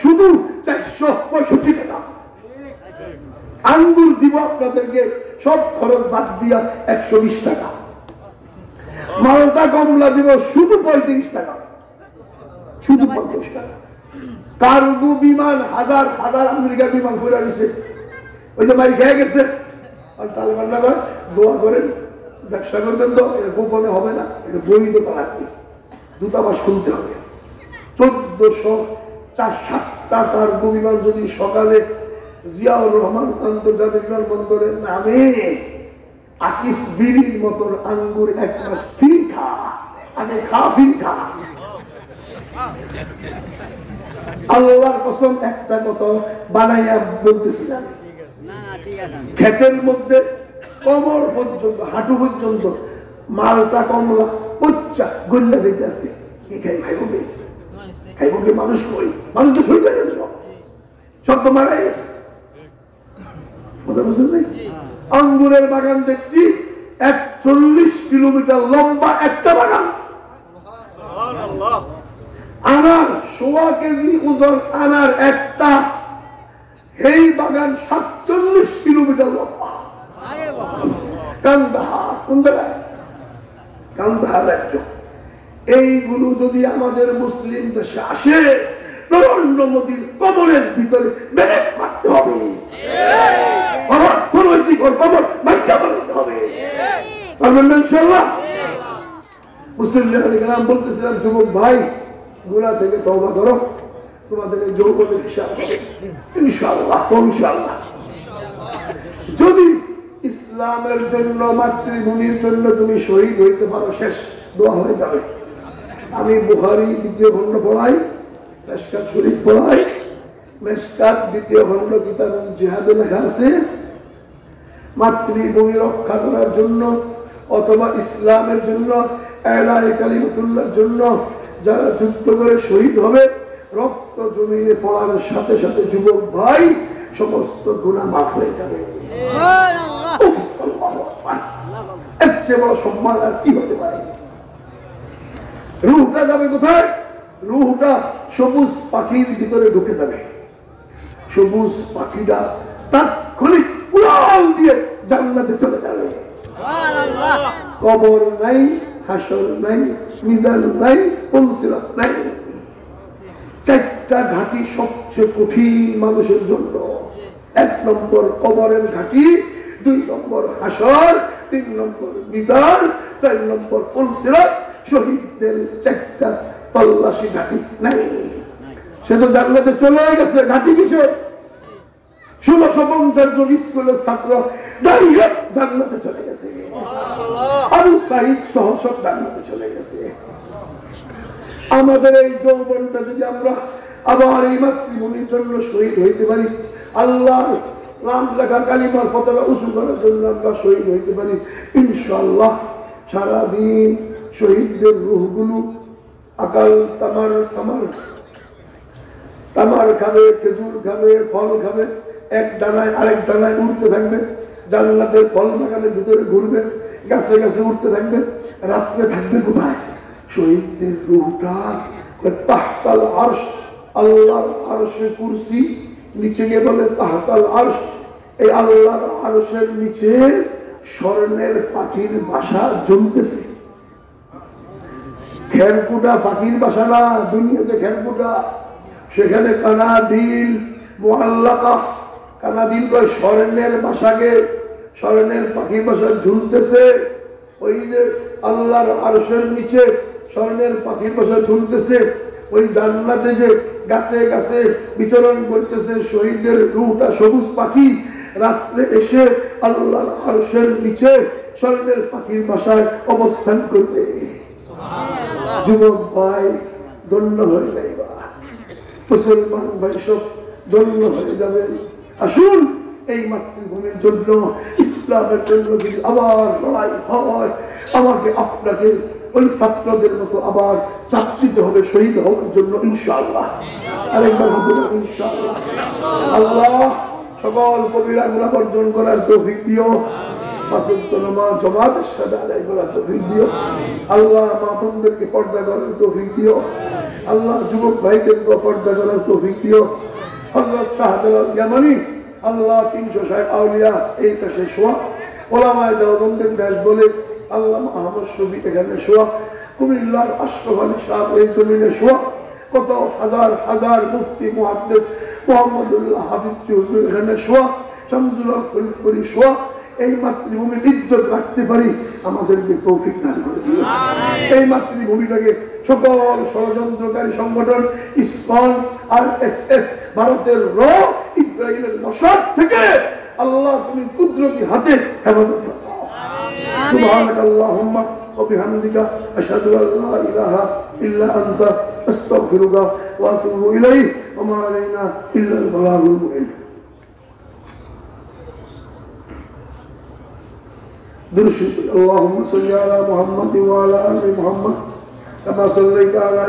শুধু 465 টাকা। আঙ্গুর দিব আপনাদেরকে সব খরচ বাদ দিয়া 120 টাকা। মালটা কমলা দিব শুধু 35 টাকা, শুধু 50 টাকা। কার্গো বিমান হাজার হাজার আমেরিকার বিমান ঘুরে আসছে, ওই যে মারি খেয়ে গেছে। আর তালেবানরা দোয়া করেন, ব্যবসা করবেন তো এটা গোপনে হবে না, এটা বৈধতা লাগবে, দূতাবাস খুলতে হবে। 1407টা কার্গো বিমান যদি সকালে জিয়াউর রহমান আন্তর্জাতিক বিমানবন্দরে নামে, আকিস বিড়ির মতন আঙ্গুর এক মাস ফ্রি খা, আগে খা ফ্রি খা। আল্লাহর কসম একটা কথা বানাইয়া বলতেছিলাম, ক্ষেতের মধ্যে কমর পর্যন্ত হাঁটু পর্যন্ত মালটা কমলা পচ্চা গল্লা যেতে আছে, কি খাইব কি মানুষ কই, মানুষ তো শরীর গেছে, সব তো মারাই গেছে। আঙ্গুরের বাগান দেখছি 41 কিলোমিটার লম্বা একটা বাগান, আনার 1.25 কেজি ওজন আনার একটা, এই বাগান 47 কিলোমিটার লম্বা। কান্দাহার, কোন জায়গায়? কান্দাহার রাজ্য। এইগুলো যদি আমাদের মুসলিম দেশে আসে, নরেন্দ্র মোদীর কবরের ভিতরে ব্যারেক মারতে হবে, অর্থনৈতিক কবর মাইকা বানাতে হবে। পারবেন না ইনশাআল্লাহ? মুসলিম লীগের বলতেছিলাম, যুবক ভাই গুনাহ থেকে তওবা করো, তোমাদের এই যৌবনের হিসাব হবে ইনশাআল্লাহ। ইনশাআল্লাহ যদি ইসলামের জন্য, মাতৃভূমির জন্য তুমি শহীদ হইতে পারো, শেষ দোয়া হয়ে যাবে। আমি বুখারী 2য় খণ্ড পড়াই, মেশকাত শরীফ পড়াই। মেশকাত 2য় খণ্ড কিতাবুল জিহাদে লেখা আছে, মাতৃভূমি রক্ষা করার জন্য অথবা ইসলামের জন্য, এলায়ে কালিমাতুল্লাহর জন্য যারা যুদ্ধ করে শহীদ হবে, রক্ত জমিনে পড়ার সাথে সাথে যুবক ভাই সমস্ত গুনাহ মাফ হয়ে যাবে। এর চেয়ে বড় সম্মান আর কি হতে পারে? রূহটা যাবে কোথায়? রূহটা সবুজ পাখির ভিতরে ঢুকে যাবে। সবুজ পাখিটা তাৎক্ষণিক উড়াল দিয়ে জান্নাতে চলে যাবে। কবর নাই, হাসর নাই, মিজান নাই, পুলসিরাত নাই। 4টা ঘাটি সবচেয়ে কঠিন মানুষের জন্য। 1 নম্বর কবরের ঘাটি, 2 নম্বর হাসর, 3 নম্বর মিজান, 4 নম্বর পুলসিরাত। শহীদদের 4টা তল্লাশি ঘাটি নাই। সে তো জান্নাতে চলে গেছে, ঘাটি কিসে? 1650 জন স্কুলের ছাত্র ডাইরেক্ট জান্নাতে চলে গেছে। আবু সাঈদ সহ সব জান্নাতে চলে গেছে। আমাদের এই যৌবনটা যদি আমরা আবার এই মাতৃভূমির জন্য শহীদ হইতে পারি, আল্লাহর নাম লেখা কালিমার পতাকা উঁচু করার জন্য আমরা শহীদ হইতে পারি, ইনশাআল্লাহ সারাদিন শহীদদের রূহগুলো আকাল তামার সামার তামার খাবে, খেজুর খাবে, ফল খাবে, এক ডানায় আরেক ডানায় উঠতে থাকবে। জান্নাতের ফল বাগানের ভিতরে ঘুরবে, গাছে গাছে উঠতে থাকবে। রাত্রে থাকবে কোথায়? শহীদদের রূহটা তাহতাল আরশ, আল্লাহর আরশে কুরসি, নিচে গিয়ে বলে তাহতাল আরশ। এই আল্লাহর আরশের নিচে স্বর্ণের পাখির বাসা জমতেছে। খেরকুটা পাখির বাসা না, দুনিয়াতে খেরকুটা, সেখানে কানাদিল মুআল্লাকা, কানাদিল কয় স্বর্ণের বাসাকে, স্বর্ণের পাখির বাসা ঝুলতেছে। ওই যে আল্লাহর আরশের নিচে স্বর্ণের পাখির বাসা ঝুলতেছে, ওই জান্নাতে যে গাছে গাছে বিচরণ করতেছে শহীদের রূহটা সবুজ পাখি, রাত্রে এসে আল্লাহর আরশের নিচে স্বর্ণের পাখির বাসায় অবস্থান করবে। যুবক ভাই ধন্য হয়ে যাইবা, মুসলমান ভাই সব ধন্য হয়ে যাবেন। আসুন এই মাতৃভূমির জন্য, ইসলামের জন্য যদি আবার লড়াই হয়, আমাকে আপনাকে ওই ছাত্রদের মতো আবার চাপ দিতে হবে শহীদ হওয়ার জন্য, ইনশাআল্লাহ। আরেকবার হবে ইনশাআল্লাহ। আল্লাহ সকল কবিরা গুনাহ বর্জন করার তৌফিক দিও, জমাতের সাথে আদায় করার তৌফিক দিও। আল্লাহ মা বোনদেরকে পর্দা করার তৌফিক দিও। আল্লাহ যুবক ভাইদেরকে পর্দা করার তৌফিক দিও। হযরত শাহজালাল ইয়ামানি আল্লাহ 360 আউলিয়া এই দেশে শোয়া, ওলামায়ে দেওবন্দের দেশ বলে আল্লাহ আহমদ শফি এখানে শোয়া, কুমিল্লার আশরাফ আলী সাহেব এই জমিনে শোয়া, কত হাজার হাজার মুফতি মুহাদ্দিস মুহাম্মদুল্লাহ হাবিব হুজুর এখানে শোয়া, শামসুল হক ফরিদপুরি শোয়া। এই মাতৃভূমির ইজ্জত রাখতে পারি, আমাদেরকে তৌফিক দান করে দিও। এই মাতৃভূমিটাকে সকল ষড়যন্ত্রকারী সংগঠন ইসকন আর এসএস, ভারতের র, ইসরায়েলের মশাদ থেকে আল্লাহ তুমি কুদরতি হাতে হেফাজত করো। সুবহানাক আল্লাহুম্মা ওয়া বিহামদিকা আশহাদু আল্লা ইলাহা ইল্লা আনতা আস্তাগফিরুকা ওয়া আতুবু ইলাইক ওয়া মা আলাইনা ইল্লা আল বালাগুল মুবিন। اللهم صل على محمد وعلى ال محمد كما صليت على